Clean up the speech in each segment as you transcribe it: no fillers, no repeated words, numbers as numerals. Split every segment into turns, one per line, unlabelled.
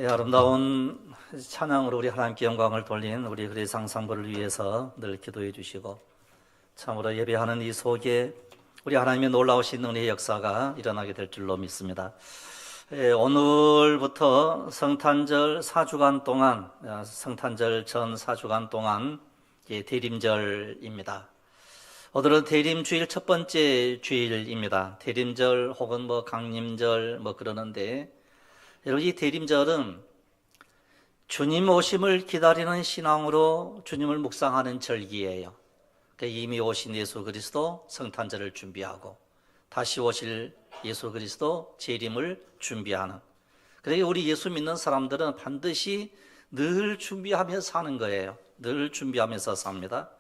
아름다운 찬양으로 우리 하나님께 영광을 돌린 우리 그리스도 상상부를 위해서 늘 기도해 주시고, 참으로 예배하는 이 속에 우리 하나님의 놀라우신 은혜의 역사가 일어나게 될 줄로 믿습니다. 오늘부터 성탄절 4주간 동안, 성탄절 전 4주간 동안 대림절입니다. 오늘은 대림주일 첫 번째 주일입니다. 대림절 혹은 강림절 그러는데, 여러분, 이 대림절은 주님 오심을 기다리는 신앙으로 주님을 묵상하는 절기예요. 이미 오신 예수 그리스도 성탄절을 준비하고 다시 오실 예수 그리스도 재림을 준비하는, 그래서 우리 예수 믿는 사람들은 반드시 늘 준비하며 사는 거예요. 늘 준비하면서 삽니다.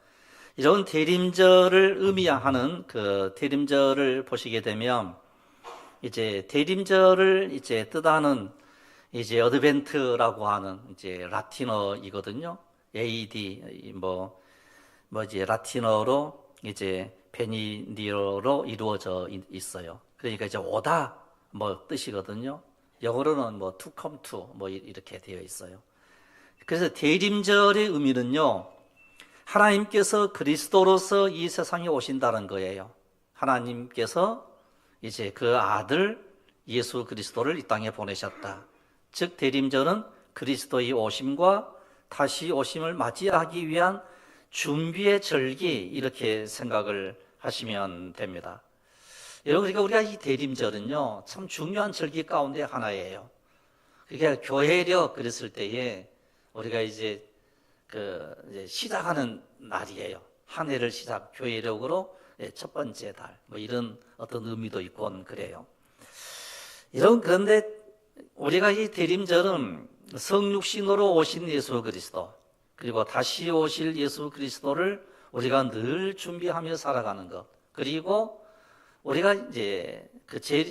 이런 대림절을 의미하는 그 대림절을 보시게 되면, 이제 대림절을 뜻하는 어드벤트라고 하는 라틴어이거든요. AD 라틴어로 베니디어로 이루어져 있어요. 그러니까 오다 뜻이거든요. 영어로는 to come to 이렇게 되어 있어요. 그래서 대림절의 의미는요, 하나님께서 그리스도로서 이 세상에 오신다는 거예요. 하나님께서 그 아들 예수 그리스도를 이 땅에 보내셨다. 즉 대림절은 그리스도의 오심과 다시 오심을 맞이하기 위한 준비의 절기, 이렇게 생각을 하시면 됩니다. 여러분, 그러니까 우리가 이 대림절은요, 참 중요한 절기 가운데 하나예요. 그러니까 교회력 그랬을 때에 우리가 시작하는 날이에요. 한 해를 교회력으로 첫 번째 달, 이런 어떤 의미도 있고 그래요. 그런데 우리가 이 대림절은 성육신으로 오신 예수 그리스도, 그리고 다시 오실 예수 그리스도를 우리가 늘 준비하며 살아가는 것, 그리고 우리가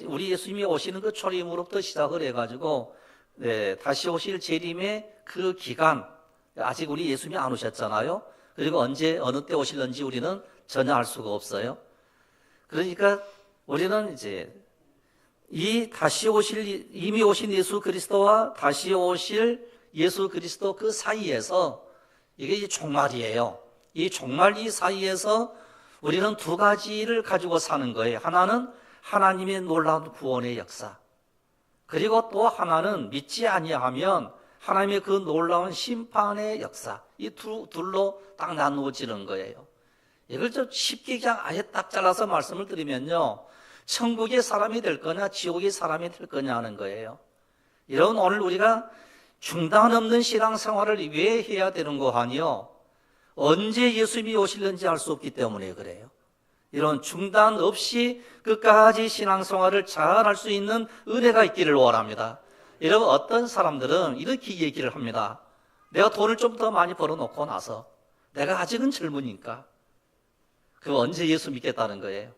우리 예수님이 오시는 그 초림으로부터 시작을 해가지고 다시 오실 재림의 그 기간, 아직 우리 예수님이 안 오셨잖아요. 그리고 언제 어느 때 오실는지 우리는 전혀 알 수가 없어요. 그러니까 우리는 이미 오신 예수 그리스도와 다시 오실 예수 그리스도 그 사이에서, 이게 종말이에요. 이 종말 이 사이에서 우리는 두 가지를 가지고 사는 거예요. 하나는 하나님의 놀라운 구원의 역사, 그리고 또 하나는 믿지 아니하면 하나님의 그 놀라운 심판의 역사. 이 둘로 딱 나누어지는 거예요. 이걸 좀 쉽게 그냥 아예 딱 잘라서 말씀을 드리면요, 천국의 사람이 될 거냐 지옥의 사람이 될 거냐 하는 거예요. 이런 오늘 우리가 중단 없는 신앙생활을 왜 해야 되는 거 아니요? 언제 예수님이 오실는지 알 수 없기 때문에 그래요. 이런 중단 없이 끝까지 신앙생활을 잘 할 수 있는 은혜가 있기를 원합니다. 여러분, 어떤 사람들은 이렇게 얘기를 합니다. 내가 돈을 좀 더 많이 벌어놓고 나서, 내가 아직은 젊으니까, 그거 언제 예수 믿겠다는 거예요.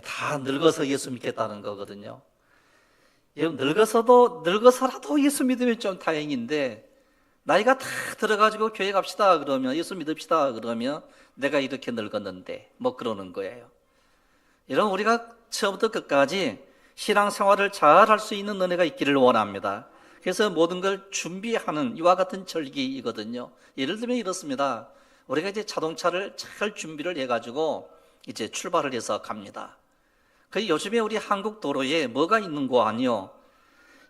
다 늙어서 예수 믿겠다는 거거든요. 늙어서라도 예수 믿으면 좀 다행인데, 나이가 다 들어가지고 교회 갑시다 그러면, 예수 믿읍시다 그러면, 내가 이렇게 늙었는데 그러는 거예요. 이런 우리가 처음부터 끝까지 신앙생활을 잘 할 수 있는 은혜가 있기를 원합니다. 그래서 모든 걸 준비하는 이와 같은 절기이거든요. 예를 들면 이렇습니다. 우리가 자동차를 잘 준비를 해가지고 출발을 해서 갑니다. 요즘에 우리 한국 도로에 뭐가 있는 거 아니요?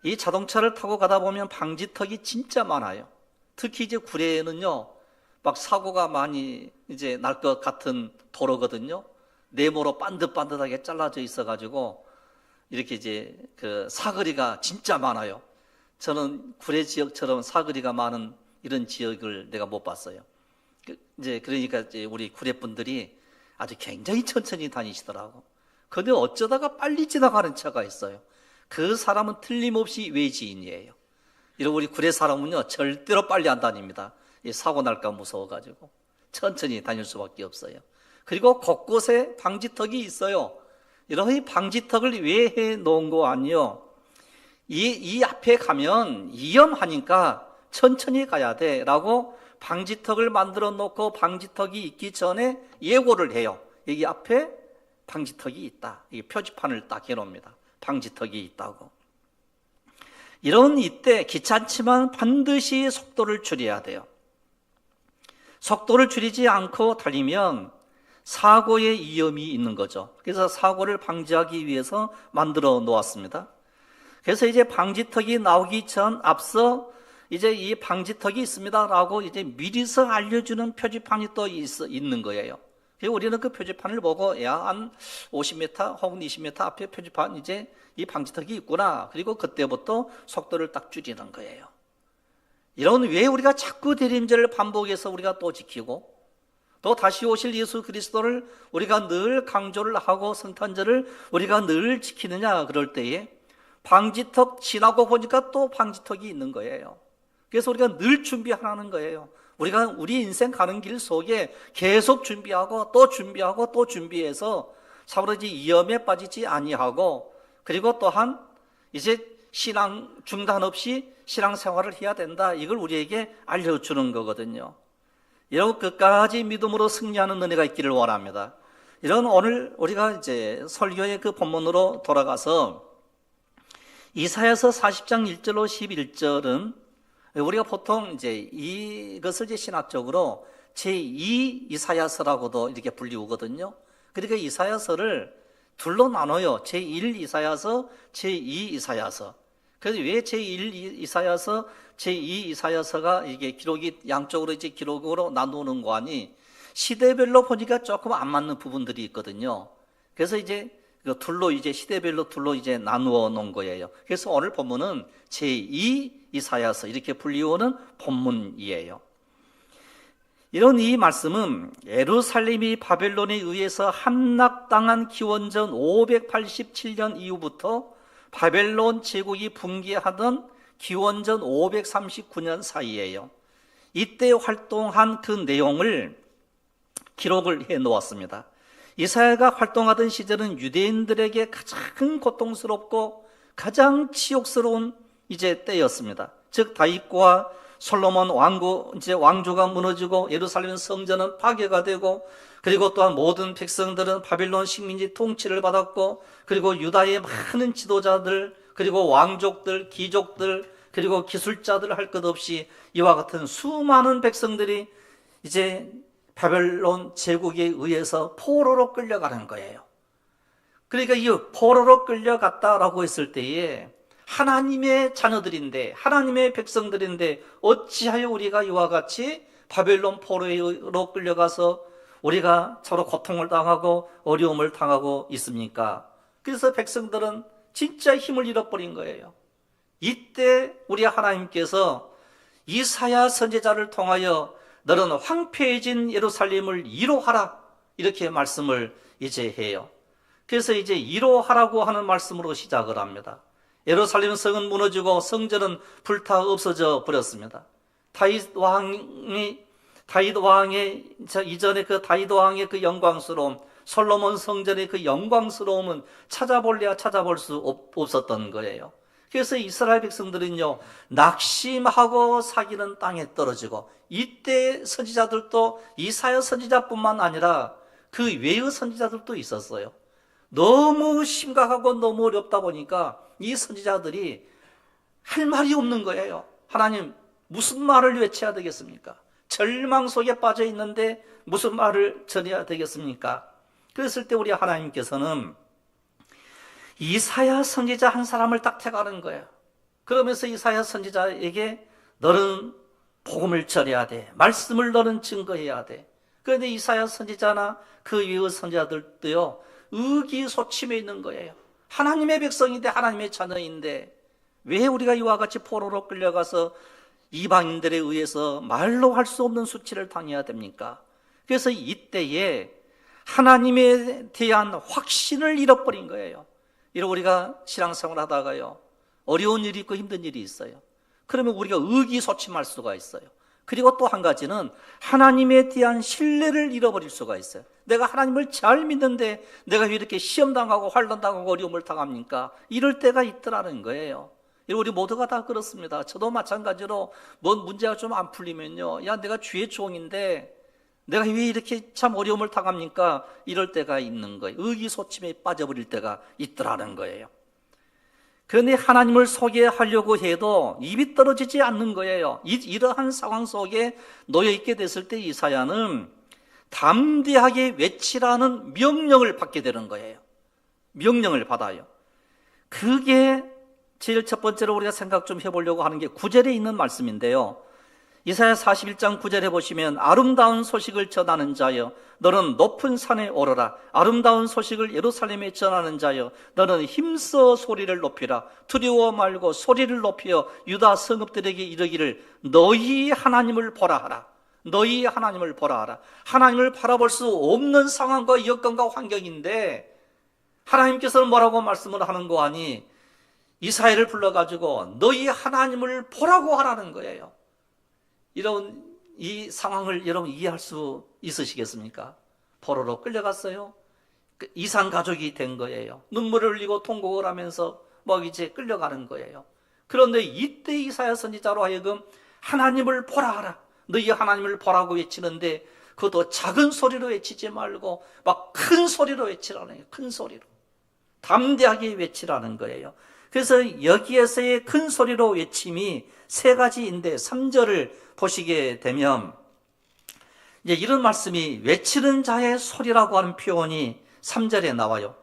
이 자동차를 타고 가다 보면 방지턱이 진짜 많아요. 특히 구례에는요, 막 사고가 많이 날 것 같은 도로거든요. 네모로 반듯반듯하게 잘라져 있어가지고 이렇게 그 사거리가 진짜 많아요. 저는 구례 지역처럼 사거리가 많은 이런 지역을 내가 못 봤어요. 그러니까 우리 구례 분들이 아주 굉장히 천천히 다니시더라고. 근데 어쩌다가 빨리 지나가는 차가 있어요. 그 사람은 틀림없이 외지인이에요. 이런 우리 구례 사람은요, 절대로 빨리 안 다닙니다. 사고 날까 무서워가지고 천천히 다닐 수밖에 없어요. 그리고 곳곳에 방지턱이 있어요. 이런 방지턱을 왜 해 놓은 거 아니요? 이 앞에 가면 위험하니까 천천히 가야 돼 라고 방지턱을 만들어 놓고, 방지턱이 있기 전에 예고를 해요. 여기 앞에 방지턱이 있다. 이 표지판을 딱 해놓습니다. 방지턱이 있다고. 이런 이때 귀찮지만 반드시 속도를 줄여야 돼요. 속도를 줄이지 않고 달리면 사고의 위험이 있는 거죠. 그래서 사고를 방지하기 위해서 만들어 놓았습니다. 그래서 이제 방지턱이 나오기 전 앞서 이제 이 방지턱이 있습니다라고 이제 미리서 알려주는 표지판이 또 있는 거예요. 그래서 우리는 그 표지판을 보고 야, 한 50m 혹은 20m 앞에 표지판 이제 이 방지턱이 있구나. 그리고 그때부터 속도를 딱 줄이는 거예요. 이런 왜 우리가 자꾸 대림절을 반복해서 우리가 또 지키고 또 다시 오실 예수 그리스도를 우리가 늘 강조를 하고 성탄절을 우리가 늘 지키느냐 그럴 때에 방지턱 지나고 보니까 또 방지턱이 있는 거예요. 그래서 우리가 늘 준비하라는 거예요. 우리가 우리 인생 가는 길 속에 계속 준비하고 또 준비하고 또 준비해서 사고로지 위험에 빠지지 아니하고 그리고 또한 이제 신앙 중단 없이 신앙생활을 해야 된다. 이걸 우리에게 알려주는 거거든요. 여러분 끝까지 믿음으로 승리하는 은혜가 있기를 원합니다. 이런 오늘 우리가 이제 설교의 그 본문으로 돌아가서 이사야서 40장 1절로 11절은 우리가 보통 이제 이것을 이제 신학적으로 제2 이사야서라고도 이렇게 불리우거든요. 그러니까 이사야서를 둘로 나눠요. 제1 이사야서, 제2 이사야서. 그래서 왜 제1 이사야서, 제2 이사야서가 이게 기록이 양쪽으로 이제 기록으로 나누는 거 아니 시대별로 보니까 조금 안 맞는 부분들이 있거든요. 그래서 이제 그 둘로 이제 시대별로 둘로 이제 나누어 놓은 거예요. 그래서 오늘 본문은 제2 이사야서 이렇게 불리우는 본문이에요. 이런 이 말씀은 예루살렘이 바벨론에 의해서 함락당한 기원전 587년 이후부터 바벨론 제국이 붕괴하던 기원전 539년 사이예요. 이때 활동한 그 내용을 기록을 해 놓았습니다. 이사야가 활동하던 시절은 유대인들에게 가장 고통스럽고 가장 치욕스러운 이제 때였습니다. 즉 다윗과 솔로몬 왕조가 무너지고 예루살렘 성전은 파괴가 되고 그리고 또한 모든 백성들은 바빌론 식민지 통치를 받았고 그리고 유다의 많은 지도자들 그리고 왕족들, 귀족들 그리고 기술자들 할 것 없이 이와 같은 수많은 백성들이 이제 바벨론 제국에 의해서 포로로 끌려가는 거예요. 그러니까 이 포로로 끌려갔다라고 했을 때에 하나님의 자녀들인데 하나님의 백성들인데 어찌하여 우리가 이와 같이 바벨론 포로로 끌려가서 우리가 서로 고통을 당하고 어려움을 당하고 있습니까? 그래서 백성들은 진짜 힘을 잃어버린 거예요. 이때 우리 하나님께서 이사야 선지자를 통하여 너는 황폐해진 예루살렘을 위로하라 이렇게 말씀을 이제 해요. 그래서 이제 위로하라고 하는 말씀으로 시작을 합니다. 예루살렘 성은 무너지고 성전은 불타 없어져 버렸습니다. 다윗 왕의 이전에 그 다윗 왕의 그 영광스러움, 솔로몬 성전의 그 영광스러움은 찾아볼래야 찾아볼 수 없었던 거예요. 그래서 이스라엘 백성들은요 낙심하고 사기는 땅에 떨어지고 이때 선지자들도 이사야 선지자뿐만 아니라 그 외의 선지자들도 있었어요. 너무 심각하고 너무 어렵다 보니까 이 선지자들이 할 말이 없는 거예요. 하나님 무슨 말을 외쳐야 되겠습니까? 절망 속에 빠져 있는데 무슨 말을 전해야 되겠습니까? 그랬을 때 우리 하나님께서는 이사야 선지자 한 사람을 딱 택하는 거예요. 그러면서 이사야 선지자에게 너는 복음을 전해야 돼. 말씀을 너는 증거해야 돼. 그런데 이사야 선지자나 그 외의 선지자들도요 의기소침해 있는 거예요. 하나님의 백성인데 하나님의 자녀인데 왜 우리가 이와 같이 포로로 끌려가서 이방인들에 의해서 말로 할 수 없는 수치를 당해야 됩니까? 그래서 이때에 하나님에 대한 확신을 잃어버린 거예요. 이런 우리가 신앙생활 하다가요 어려운 일이 있고 힘든 일이 있어요. 그러면 우리가 의기소침할 수가 있어요. 그리고 또 한 가지는 하나님에 대한 신뢰를 잃어버릴 수가 있어요. 내가 하나님을 잘 믿는데 내가 왜 이렇게 시험당하고 환난당하고 어려움을 당합니까? 이럴 때가 있더라는 거예요. 우리 모두가 다 그렇습니다. 저도 마찬가지로 뭔 문제가 좀 안 풀리면요 야 내가 주의 종인데 내가 왜 이렇게 참 어려움을 당합니까? 이럴 때가 있는 거예요. 의기소침에 빠져버릴 때가 있더라는 거예요. 그런데 하나님을 소개하려고 해도 입이 떨어지지 않는 거예요. 이러한 상황 속에 놓여 있게 됐을 때 이사야는 담대하게 외치라는 명령을 받게 되는 거예요. 명령을 받아요. 그게 제일 첫 번째로 우리가 생각 좀 해보려고 하는 게 9절에 있는 말씀인데요. 이사야 41장 9절에 보시면 아름다운 소식을 전하는 자여 너는 높은 산에 오르라. 아름다운 소식을 예루살렘에 전하는 자여 너는 힘써 소리를 높이라. 두려워 말고 소리를 높여 유다 성읍들에게 이르기를 너희 하나님을 보라 하라. 너희 하나님을 보라 하라. 하나님을 바라볼 수 없는 상황과 여건과 환경인데 하나님께서는 뭐라고 말씀을 하는 거 아니? 이사야를 불러가지고 너희 하나님을 보라고 하라는 거예요. 이런 이 상황을 여러분 이해할 수 있으시겠습니까? 포로로 끌려갔어요. 이산 가족이 된 거예요. 눈물을 흘리고 통곡을 하면서 이제 끌려가는 거예요. 그런데 이때 이사야 선지자로 하여금 하나님을 보라 하라. 너희 하나님을 보라고 외치는데 그것도 작은 소리로 외치지 말고 막 큰 소리로 외치라는 거예요. 큰 소리로. 담대하게 외치라는 거예요. 그래서 여기에서의 큰 소리로 외침이 세 가지인데 3절을 보시게 되면 이제 이런 말씀이 외치는 자의 소리라고 하는 표현이 3절에 나와요.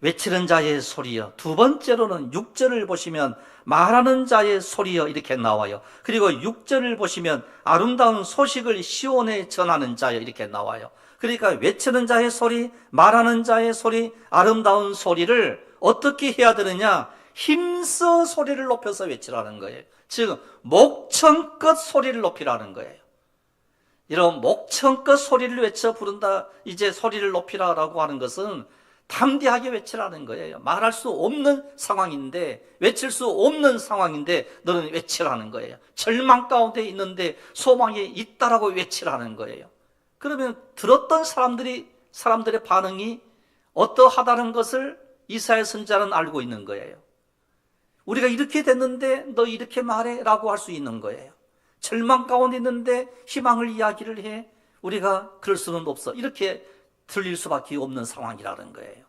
외치는 자의 소리요. 두 번째로는 6절을 보시면 말하는 자의 소리요 이렇게 나와요. 그리고 6절을 보시면 아름다운 소식을 시온에 전하는 자요 이렇게 나와요. 그러니까 외치는 자의 소리, 말하는 자의 소리, 아름다운 소리를 어떻게 해야 되느냐? 힘써 소리를 높여서 외치라는 거예요. 즉 목청껏 소리를 높이라는 거예요. 이런 목청껏 소리를 외쳐 부른다, 이제 소리를 높이라라고 하는 것은 담대하게 외치라는 거예요. 말할 수 없는 상황인데, 외칠 수 없는 상황인데 너는 외치라는 거예요. 절망 가운데 있는데 소망이 있다라고 외치라는 거예요. 그러면 들었던 사람들의 반응이 어떠하다는 것을 이사야 선지자는 알고 있는 거예요. 우리가 이렇게 됐는데 너 이렇게 말해 라고 할 수 있는 거예요. 절망 가운데 있는데 희망을 이야기를 해. 우리가 그럴 수는 없어. 이렇게 들릴 수밖에 없는 상황이라는 거예요.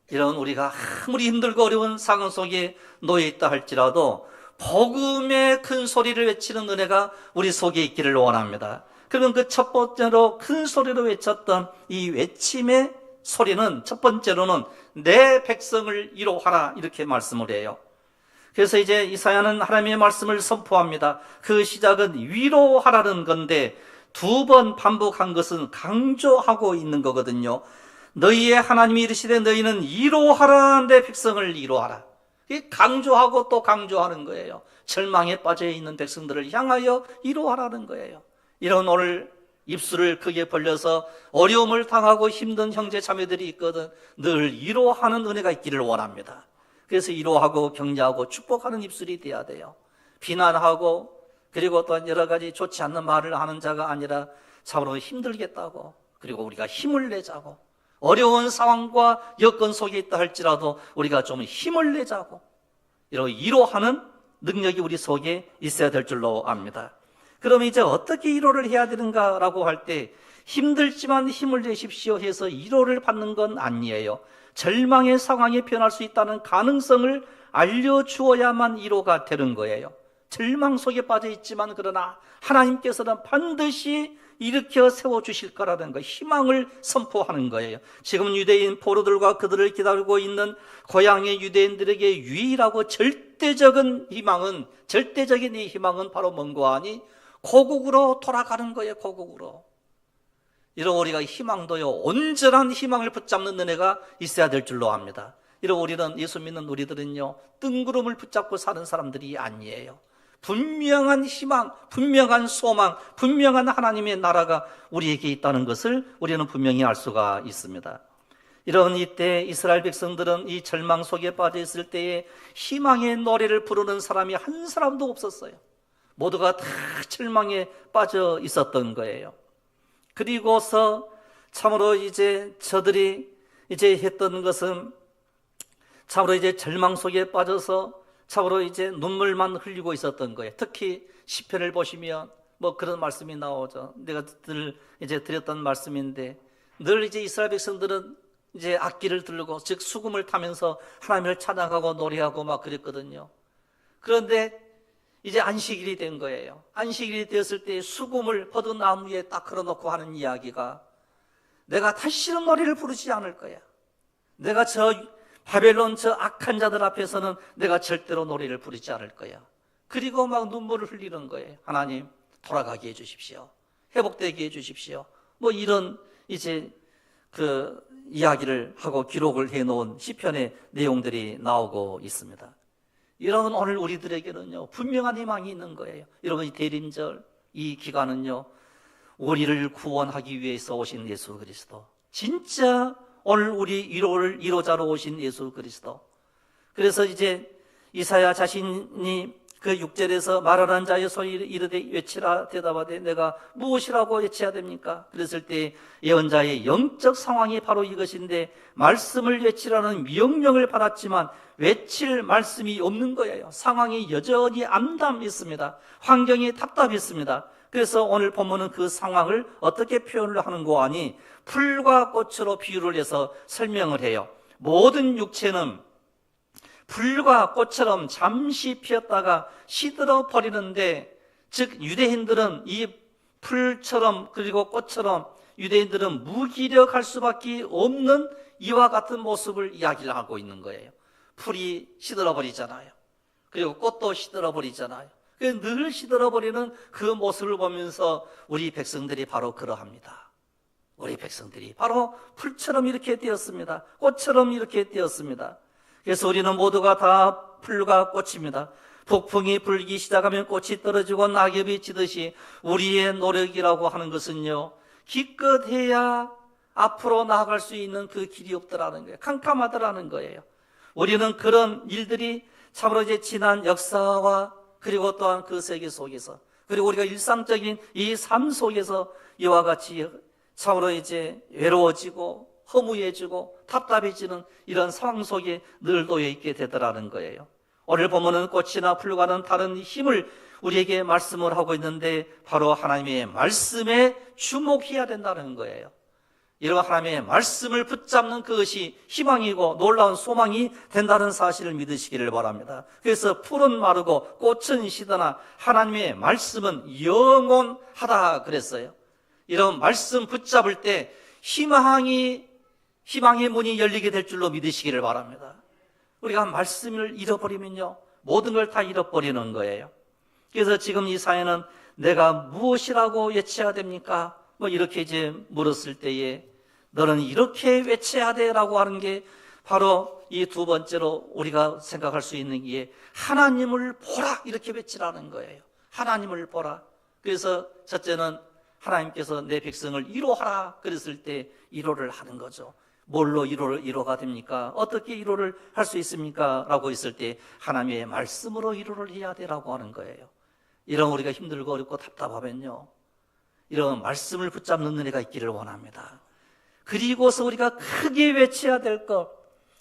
이런 우리가 아무리 힘들고 어려운 상황 속에 놓여 있다 할지라도 복음의 큰 소리를 외치는 은혜가 우리 속에 있기를 원합니다. 그러면 그 첫 번째로 큰 소리로 외쳤던 이 외침의 소리는 첫 번째로는 내 백성을 위로하라 이렇게 말씀을 해요. 그래서 이제 이사야는 하나님의 말씀을 선포합니다. 그 시작은 위로하라는 건데 두 번 반복한 것은 강조하고 있는 거거든요. 너희의 하나님이 이르시되 너희는 위로하라 내 백성을 위로하라. 강조하고 또 강조하는 거예요. 절망에 빠져 있는 백성들을 향하여 위로하라는 거예요. 이런 오늘 입술을 크게 벌려서 어려움을 당하고 힘든 형제 자매들이 있거든 늘 위로하는 은혜가 있기를 원합니다. 그래서 위로하고 격려하고 축복하는 입술이 돼야 돼요. 비난하고 그리고 또 여러 가지 좋지 않는 말을 하는 자가 아니라 참으로 힘들겠다고 그리고 우리가 힘을 내자고 어려운 상황과 여건 속에 있다 할지라도 우리가 좀 힘을 내자고 이런 위로하는 능력이 우리 속에 있어야 될 줄로 압니다. 그러면 이제 어떻게 위로를 해야 되는가라고 할 때 힘들지만 힘을 내십시오 해서 위로를 받는 건 아니에요. 절망의 상황에 변할 수 있다는 가능성을 알려주어야만 위로가 되는 거예요. 절망 속에 빠져 있지만 그러나 하나님께서는 반드시 일으켜 세워주실 거라는 거 희망을 선포하는 거예요. 지금 유대인 포로들과 그들을 기다리고 있는 고향의 유대인들에게 유일하고 절대적인 이 희망은 바로 뭔가 하니 고국으로 돌아가는 거예요. 고국으로. 이런 우리가 희망도요 온전한 희망을 붙잡는 은혜가 있어야 될 줄로 압니다. 이런 우리는 예수 믿는 우리들은요 뜬구름을 붙잡고 사는 사람들이 아니에요. 분명한 희망, 분명한 소망, 분명한 하나님의 나라가 우리에게 있다는 것을 우리는 분명히 알 수가 있습니다. 이런 이때 이스라엘 백성들은 이 절망 속에 빠져 있을 때에 희망의 노래를 부르는 사람이 한 사람도 없었어요. 모두가 다 절망에 빠져 있었던 거예요. 그리고서 참으로 이제 저들이 이제 했던 것은 참으로 이제 절망 속에 빠져서 참으로 이제 눈물만 흘리고 있었던 거예요. 특히 시편을 보시면 그런 말씀이 나오죠. 내가 늘 이제 드렸던 말씀인데 늘 이제 이스라엘 백성들은 이제 악기를 들고 즉 수금을 타면서 하나님을 찬양하고 노래하고 막 그랬거든요. 그런데 이제 안식일이 된 거예요. 안식일이 되었을 때 수금을 버드나무에 딱 걸어놓고 하는 이야기가 내가 다시는 노래를 부르지 않을 거야. 내가 저 바벨론 저 악한 자들 앞에서는 내가 절대로 노래를 부르지 않을 거야. 그리고 막 눈물을 흘리는 거예요. 하나님 돌아가게 해주십시오. 회복되게 해주십시오. 뭐 이런 이제 그 이야기를 하고 기록을 해놓은 시편의 내용들이 나오고 있습니다. 이런 오늘 우리들에게는요 분명한 희망이 있는 거예요. 여러분 이 대림절 이 기간은요 우리를 구원하기 위해서 오신 예수 그리스도, 진짜 오늘 우리 위로를 이로자로 오신 예수 그리스도. 그래서 이제 이사야 자신이 그 6절에서 말하는 자의 소리 이르되 외치라 대답하되 내가 무엇이라고 외쳐야 됩니까? 그랬을 때 예언자의 영적 상황이 바로 이것인데 말씀을 외치라는 명령을 받았지만 외칠 말씀이 없는 거예요. 상황이 여전히 암담했습니다. 환경이 답답했습니다. 그래서 오늘 본문은 그 상황을 어떻게 표현을 하는고 하니 풀과 꽃으로 비유를 해서 설명을 해요. 모든 육체는 풀과 꽃처럼 잠시 피었다가 시들어 버리는데, 즉 유대인들은 이 풀처럼 그리고 꽃처럼 유대인들은 무기력할 수밖에 없는 이와 같은 모습을 이야기를 하고 있는 거예요. 풀이 시들어 버리잖아요. 그리고 꽃도 시들어 버리잖아요. 늘 시들어 버리는 그 모습을 보면서 우리 백성들이 바로 그러합니다. 우리 백성들이 바로 풀처럼 이렇게 되었습니다. 꽃처럼 이렇게 되었습니다. 그래서 우리는 모두가 다 풀과 꽃입니다. 폭풍이 불기 시작하면 꽃이 떨어지고 낙엽이 지듯이 우리의 노력이라고 하는 것은요 기껏해야 앞으로 나아갈 수 있는 그 길이 없더라는 거예요. 캄캄하더라는 거예요. 우리는 그런 일들이 참으로 이제 지난 역사와 그리고 또한 그 세계 속에서, 그리고 우리가 일상적인 이 삶 속에서 이와 같이 참으로 이제 외로워지고 허무해지고 답답해지는 이런 상황 속에 늘 놓여 있게 되더라는 거예요. 오늘 보면은 꽃이나 풀과는 다른 힘을 우리에게 말씀을 하고 있는데 바로 하나님의 말씀에 주목해야 된다는 거예요. 이런 하나님의 말씀을 붙잡는 그것이 희망이고 놀라운 소망이 된다는 사실을 믿으시기를 바랍니다. 그래서 풀은 마르고 꽃은 시드나 하나님의 말씀은 영원하다 그랬어요. 이런 말씀 붙잡을 때 희망의 문이 열리게 될 줄로 믿으시기를 바랍니다. 우리가 말씀을 잃어버리면요 모든 걸 다 잃어버리는 거예요. 그래서 지금 이 사회는 내가 무엇이라고 외쳐야 됩니까? 뭐 이렇게 이제 물었을 때에 너는 이렇게 외쳐야 돼라고 하는 게 바로 이 두 번째로 우리가 생각할 수 있는 게 하나님을 보라 이렇게 외치라는 거예요. 하나님을 보라. 그래서 첫째는 하나님께서 내 백성을 위로하라 그랬을 때 위로를 하는 거죠. 뭘로 위로가 됩니까? 어떻게 위로를 할 수 있습니까? 라고 했을 때 하나님의 말씀으로 위로를 해야 되라고 하는 거예요. 이런 우리가 힘들고 어렵고 답답하면요 이런 말씀을 붙잡는 은혜가 있기를 원합니다. 그리고서 우리가 크게 외쳐야 될 것,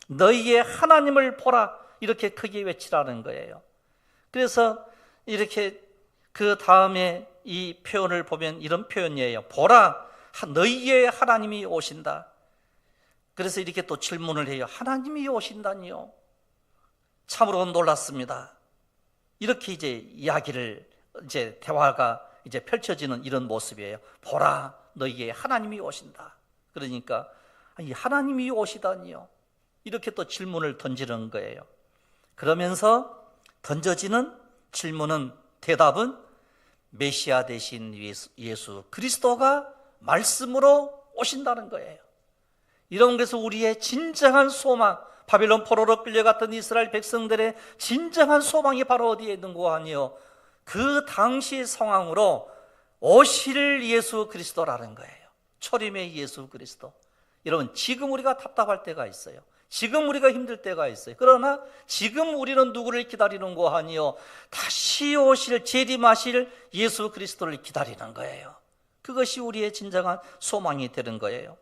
너희의 하나님을 보라 이렇게 크게 외치라는 거예요. 그래서 이렇게 그 다음에 이 표현을 보면 이런 표현이에요. 보라, 너희의 하나님이 오신다. 그래서 이렇게 또 질문을 해요. 하나님이 오신다니요? 참으로 놀랐습니다. 이렇게 이제 이야기를 이제 대화가 이제 펼쳐지는 이런 모습이에요. 보라, 너희의 하나님이 오신다. 그러니까 이 하나님이 오시다니요? 이렇게 또 질문을 던지는 거예요. 그러면서 던져지는 질문은 대답은 메시아 되신 예수 그리스도가 말씀으로 오신다는 거예요. 이런 것은 우리의 진정한 소망, 바벨론 포로로 끌려갔던 이스라엘 백성들의 진정한 소망이 바로 어디에 있는고 하니요? 그 당시 상황으로 오실 예수 그리스도라는 거예요. 초림의 예수 그리스도. 여러분 지금 우리가 답답할 때가 있어요. 지금 우리가 힘들 때가 있어요. 그러나 지금 우리는 누구를 기다리는고 하니요? 다시 오실 재림하실 예수 그리스도를 기다리는 거예요. 그것이 우리의 진정한 소망이 되는 거예요.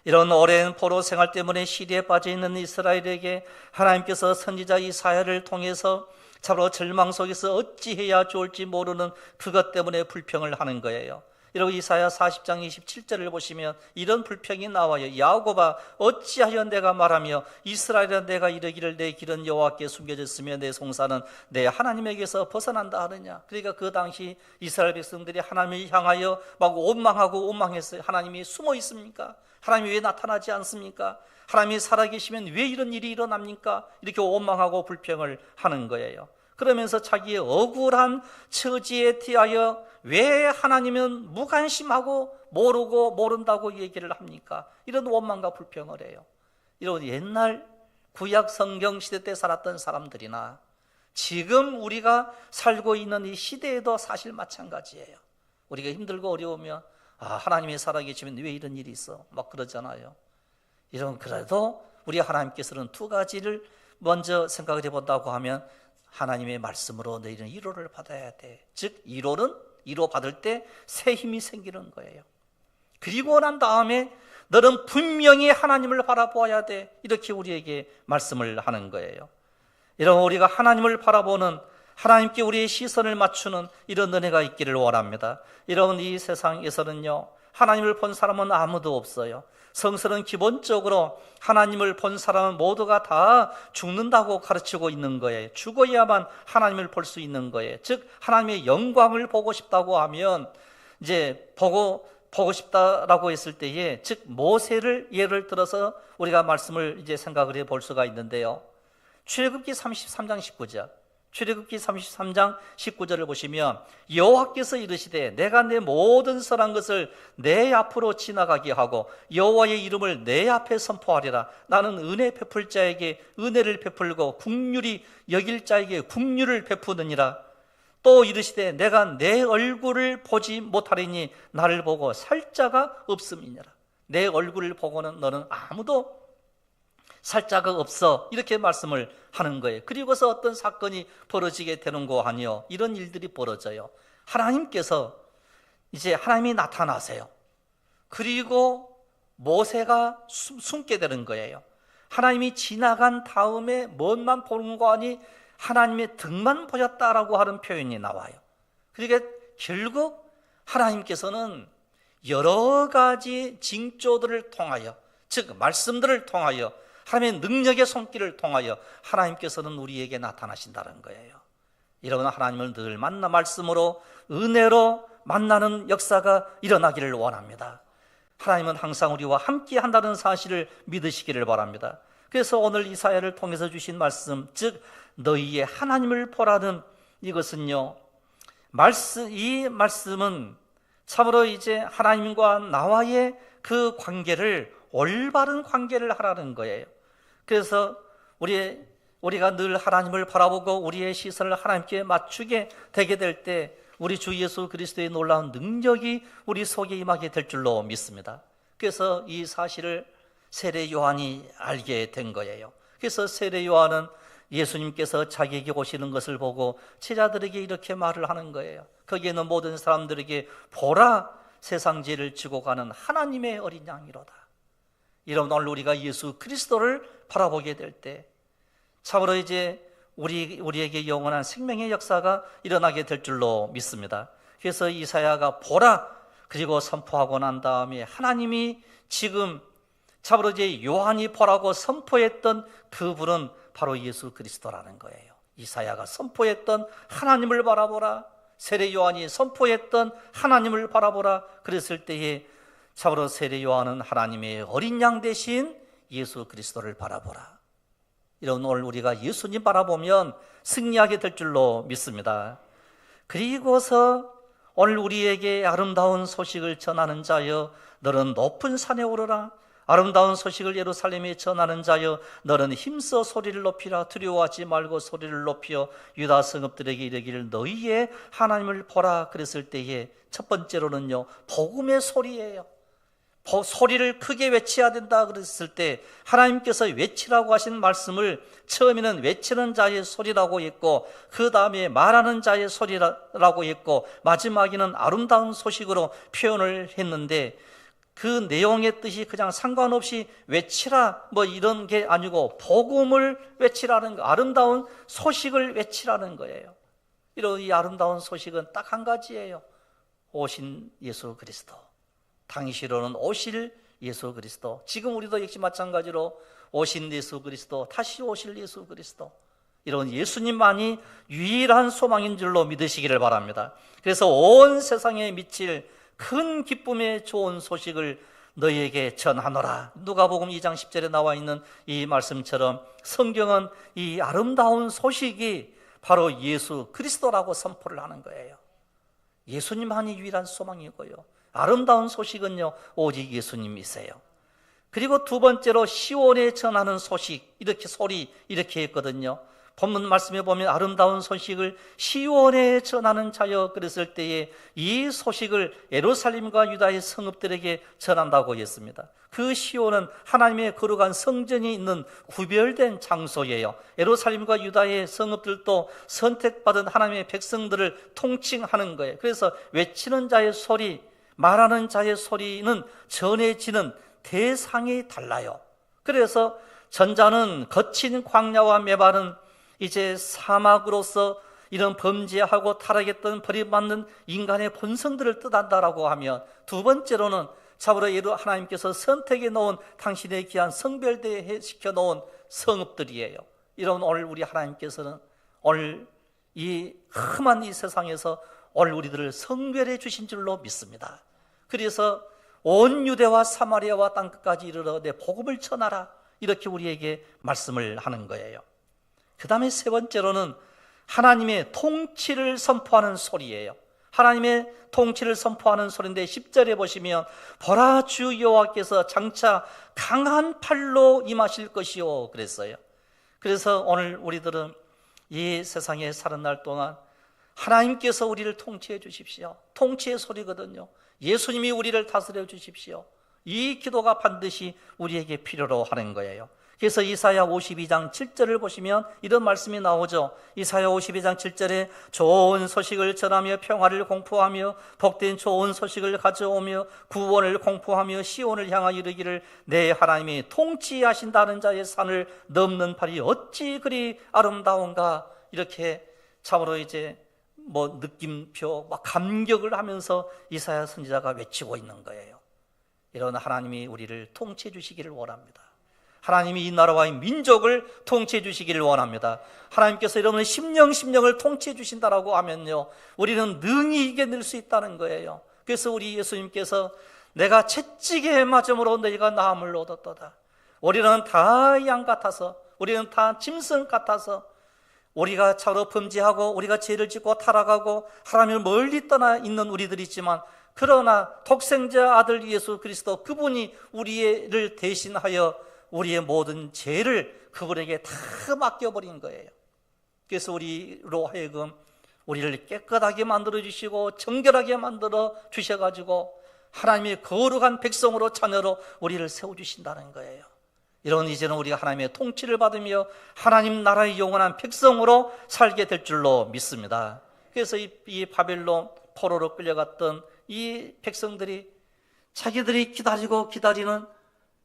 이런 오랜 포로 생활 때문에 시리에 빠져 있는 이스라엘에게 하나님께서 선지자 이사야를 통해서 참으로 절망 속에서 어찌해야 좋을지 모르는 그것 때문에 불평을 하는 거예요. 이러고 이사야 40장 27절을 보시면 이런 불평이 나와요. 야곱아 어찌하여 내가 말하며 이스라엘아 내가 이르기를 내 길은 여호와께 숨겨졌으며 내 송사는 내 하나님에게서 벗어난다 하느냐. 그러니까 그 당시 이스라엘 백성들이 하나님을 향하여 막 원망하고 원망했어요. 하나님이 숨어 있습니까? 하나님이 왜 나타나지 않습니까? 하나님이 살아계시면 왜 이런 일이 일어납니까? 이렇게 원망하고 불평을 하는 거예요. 그러면서 자기의 억울한 처지에 대하여 왜 하나님은 무관심하고 모르고 모른다고 얘기를 합니까? 이런 원망과 불평을 해요. 이런 옛날 구약 성경 시대 때 살았던 사람들이나 지금 우리가 살고 있는 이 시대에도 사실 마찬가지예요. 우리가 힘들고 어려우면 하나님이 살아계시면 왜 이런 일이 있어? 막 그러잖아요. 그래도 우리 하나님께서는 두 가지를 먼저 생각을 해본다고 하면 하나님의 말씀으로 너희는 위로를 받아야 돼. 즉 위로 받을 때 새 힘이 생기는 거예요. 그리고 난 다음에 너는 분명히 하나님을 바라보아야 돼. 이렇게 우리에게 말씀을 하는 거예요. 이런 우리가 하나님을 바라보는, 하나님께 우리의 시선을 맞추는 이런 은혜가 있기를 원합니다. 이런 이 세상에서는요, 하나님을 본 사람은 아무도 없어요. 성서는 기본적으로 하나님을 본 사람은 모두가 다 죽는다고 가르치고 있는 거예요. 죽어야만 하나님을 볼 수 있는 거예요. 즉 하나님의 영광을 보고 싶다고 하면 이제 보고 싶다라고 했을 때에, 즉 모세를 예를 들어서 우리가 말씀을 이제 생각을 해볼 수가 있는데요. 출애굽기 33장 19절, 출애굽기 33장 19절을 보시면 여호와께서 이르시되 내가 내 모든 선한 것을 내 앞으로 지나가게 하고 여호와의 이름을 내 앞에 선포하리라. 나는 은혜 베풀 자에게 은혜를 베풀고 긍휼히 여길 자에게 긍휼을 베푸느니라. 또 이르시되 내가 내 얼굴을 보지 못하리니 나를 보고 살 자가 없음이니라. 내 얼굴을 보고는 너는 아무도 살 자가 없어. 이렇게 말씀을 하는 거예요. 그리고서 어떤 사건이 벌어지게 되는 거 아니요. 이런 일들이 벌어져요. 하나님께서 이제 하나님이 나타나세요. 그리고 모세가 숨게 되는 거예요. 하나님이 지나간 다음에 뭔만 보는 거 아니 하나님의 등만 보셨다라고 하는 표현이 나와요. 그러니까 결국 하나님께서는 여러 가지 징조들을 통하여, 즉 말씀들을 통하여, 하나님의 능력의 손길을 통하여 하나님께서는 우리에게 나타나신다는 거예요. 이런 하나님을 늘 말씀으로 은혜로 만나는 역사가 일어나기를 원합니다. 하나님은 항상 우리와 함께 한다는 사실을 믿으시기를 바랍니다. 그래서 오늘 이사야를 통해서 주신 말씀, 즉 너희의 하나님을 보라는 이것은요, 이 말씀은 참으로 이제 하나님과 나와의 그 관계를, 올바른 관계를 하라는 거예요. 그래서 우리가 늘 하나님을 바라보고 우리의 시선을 하나님께 맞추게 되게 될 때 우리 주 예수 그리스도의 놀라운 능력이 우리 속에 임하게 될 줄로 믿습니다. 그래서 이 사실을 세례 요한이 알게 된 거예요. 그래서 세례 요한은 예수님께서 자기에게 오시는 것을 보고 제자들에게 이렇게 말을 하는 거예요. 거기에 있는 모든 사람들에게 보라, 세상 죄를 지고 가는 하나님의 어린 양이로다. 이런 오늘 우리가 예수 그리스도를 바라보게 될 때 참으로 이제 우리에게 영원한 생명의 역사가 일어나게 될 줄로 믿습니다. 그래서 이사야가 보라 그리고 선포하고 난 다음에 하나님이 지금 참으로 이제 요한이 보라고 선포했던 그분은 바로 예수 그리스도라는 거예요. 이사야가 선포했던 하나님을 바라보라, 세례 요한이 선포했던 하나님을 바라보라 그랬을 때에 참으로 세례 요한은 하나님의 어린 양 대신 예수 그리스도를 바라보라. 이런 오늘 우리가 예수님 바라보면 승리하게 될 줄로 믿습니다. 그리고서 오늘 우리에게 아름다운 소식을 전하는 자여 너는 높은 산에 오르라. 아름다운 소식을 예루살렘에 전하는 자여 너는 힘써 소리를 높이라. 두려워하지 말고 소리를 높여 유다 성읍들에게 이르기를 너희의 하나님을 보라. 그랬을 때에 첫 번째로는요, 복음의 소리예요. 소리를 크게 외쳐야 된다 그랬을 때 하나님께서 외치라고 하신 말씀을 처음에는 외치는 자의 소리라고 했고, 그 다음에 말하는 자의 소리라고 했고, 마지막에는 아름다운 소식으로 표현을 했는데, 그 내용의 뜻이 그냥 상관없이 외치라 뭐 이런 게 아니고 복음을 외치라는 거, 아름다운 소식을 외치라는 거예요. 이런 이 아름다운 소식은 딱 한 가지예요. 오신 예수 그리스도, 당시로는 오실 예수 그리스도, 지금 우리도 역시 마찬가지로 오신 예수 그리스도, 다시 오실 예수 그리스도, 이런 예수님만이 유일한 소망인 줄로 믿으시기를 바랍니다. 그래서 온 세상에 미칠 큰 기쁨의 좋은 소식을 너희에게 전하노라. 누가복음 2장 10절에 나와 있는 이 말씀처럼 성경은 이 아름다운 소식이 바로 예수 그리스도라고 선포를 하는 거예요. 예수님만이 유일한 소망이고요, 아름다운 소식은요 오직 예수님이세요. 그리고 두 번째로 시온에 전하는 소식, 이렇게 소리 이렇게 했거든요. 본문 말씀에 보면 아름다운 소식을 시온에 전하는 자여 그랬을 때에 이 소식을 예루살렘과 유다의 성읍들에게 전한다고 했습니다. 그 시온은 하나님의 거룩한 성전이 있는 구별된 장소예요. 예루살렘과 유다의 성읍들도 선택받은 하나님의 백성들을 통칭하는 거예요. 그래서 외치는 자의 소리, 말하는 자의 소리는 전해지는 대상이 달라요. 그래서 전자는 거친 광야와 메마른 이제 사막으로서 이런 범죄하고 타락했던 버림받는 인간의 본성들을 뜻한다라고 하면, 두 번째로는 참으로 하나님께서 선택해 놓은 당신의 귀한 성별대에 시켜 놓은 성읍들이에요. 이런 오늘 우리 하나님께서는 오늘 이 험한 이 세상에서 오늘 우리들을 성별해 주신 줄로 믿습니다. 그래서 온 유대와 사마리아와 땅끝까지 이르러 내 복음을 전하라, 이렇게 우리에게 말씀을 하는 거예요. 그 다음에 세 번째로는 하나님의 통치를 선포하는 소리예요. 하나님의 통치를 선포하는 소리인데 10절에 보시면 보라, 주 여호와께서 장차 강한 팔로 임하실 것이요 그랬어요. 그래서 오늘 우리들은 이 세상에 사는 날 동안 하나님께서 우리를 통치해 주십시오, 통치의 소리거든요. 예수님이 우리를 다스려 주십시오, 이 기도가 반드시 우리에게 필요로 하는 거예요. 그래서 이사야 52장 7절을 보시면 이런 말씀이 나오죠. 이사야 52장 7절에 좋은 소식을 전하며 평화를 공포하며 복된 좋은 소식을 가져오며 구원을 공포하며 시온을 향하여 이르기를 내 하나님이 통치하신다는 자의 산을 넘는 발이 어찌 그리 아름다운가, 이렇게 참으로 이제 느낌표 감격을 하면서 이사야 선지자가 외치고 있는 거예요. 이런 하나님이 우리를 통치해 주시기를 원합니다. 하나님이 이 나라와 이 민족을 통치해 주시기를 원합니다. 하나님께서 여러분의 심령을 통치해 주신다라고 하면요, 우리는 능히 이겨낼 수 있다는 거예요. 그래서 우리 예수님께서 내가 채찍에 맞음으로 너희가 나음을 얻었도다. 우리는 다 양 같아서, 우리는 다 짐승 같아서, 우리가 차로 범죄하고 우리가 죄를 짓고 타락하고 하나님을 멀리 떠나 있는 우리들이지만, 그러나 독생자 아들 예수 그리스도, 그분이 우리를 대신하여 우리의 모든 죄를 그분에게 다 맡겨버린 거예요. 그래서 우리로 하여금 우리를 깨끗하게 만들어 주시고 정결하게 만들어 주셔가지고 하나님의 거룩한 백성으로, 자녀로 우리를 세워주신다는 거예요. 이런 이제는 우리가 하나님의 통치를 받으며 하나님 나라의 영원한 백성으로 살게 될 줄로 믿습니다. 그래서 이 바벨론 포로로 끌려갔던 이 백성들이 자기들이 기다리는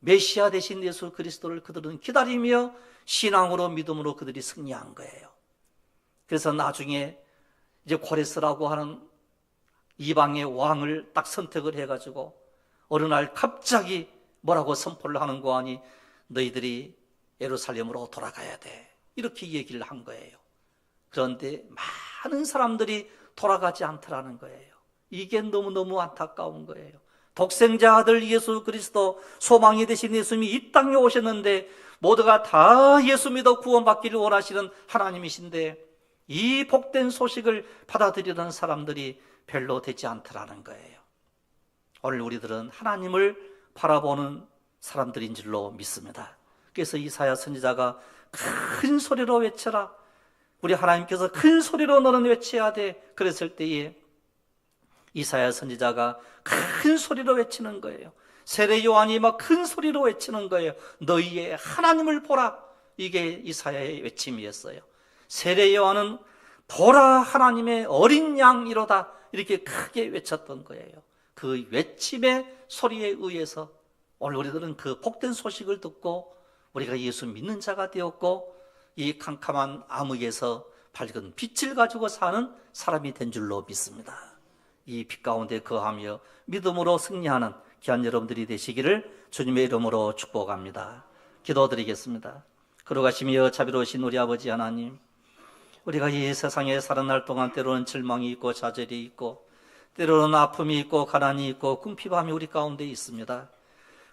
메시아 되신 예수 그리스도를 그들은 기다리며 신앙으로 믿음으로 그들이 승리한 거예요. 그래서 나중에 이제 고레스라고 하는 이방의 왕을 딱 선택을 해가지고 어느 날 갑자기 뭐라고 선포를 하는 거 아니, 너희들이 예루살렘으로 돌아가야 돼, 이렇게 얘기를 한 거예요. 그런데 많은 사람들이 돌아가지 않더라는 거예요. 이게 너무너무 안타까운 거예요. 독생자 아들 예수 그리스도, 소망이 되신 예수님이 이 땅에 오셨는데 모두가 다 예수 믿어 구원받기를 원하시는 하나님이신데 이 복된 소식을 받아들이는 사람들이 별로 되지 않더라는 거예요. 오늘 우리들은 하나님을 바라보는 사람들인 줄로 믿습니다. 그래서 이사야 선지자가 큰 소리로 외쳐라, 우리 하나님께서 큰 소리로 너는 외쳐야 돼, 그랬을 때에 이사야 선지자가 큰 소리로 외치는 거예요. 세례 요한이 막 큰 소리로 외치는 거예요. 너희의 하나님을 보라, 이게 이사야의 외침이었어요. 세례 요한은 보라 하나님의 어린 양이로다, 이렇게 크게 외쳤던 거예요. 그 외침의 소리에 의해서 오늘 우리들은 그 복된 소식을 듣고 우리가 예수 믿는 자가 되었고 이 캄캄한 암흑에서 밝은 빛을 가지고 사는 사람이 된 줄로 믿습니다. 이 빛 가운데 거하며 믿음으로 승리하는 귀한 여러분들이 되시기를 주님의 이름으로 축복합니다. 기도드리겠습니다. 거룩하시며 자비로우신 우리 아버지 하나님, 우리가 이 세상에 살아날 동안 때로는 절망이 있고 좌절이 있고 때로는 아픔이 있고 가난이 있고 궁핍함이 우리 가운데 있습니다.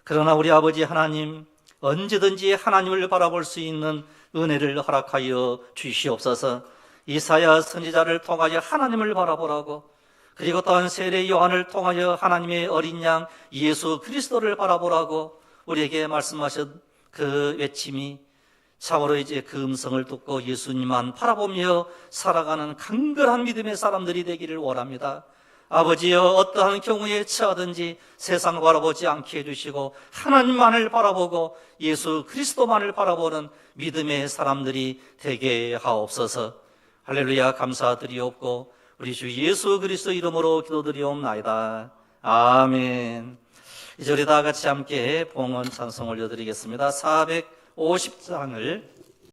그러나 우리 아버지 하나님, 언제든지 하나님을 바라볼 수 있는 은혜를 허락하여 주시옵소서. 이사야 선지자를 통하여 하나님을 바라보라고, 그리고 또한 세례 요한을 통하여 하나님의 어린 양 예수 그리스도를 바라보라고 우리에게 말씀하신 그 외침이 참으로 이제 그 음성을 듣고 예수님만 바라보며 살아가는 강건한 믿음의 사람들이 되기를 원합니다. 아버지여, 어떠한 경우에 처하든지 세상 바라보지 않게 해주시고 하나님만을 바라보고 예수 그리스도만을 바라보는 믿음의 사람들이 되게 하옵소서. 할렐루야. 감사드리옵고 우리 주 예수 그리스도 이름으로 기도드리옵나이다. 아멘. 이제 우리 다 같이 함께 봉헌 찬송 올려드리겠습니다. 450장을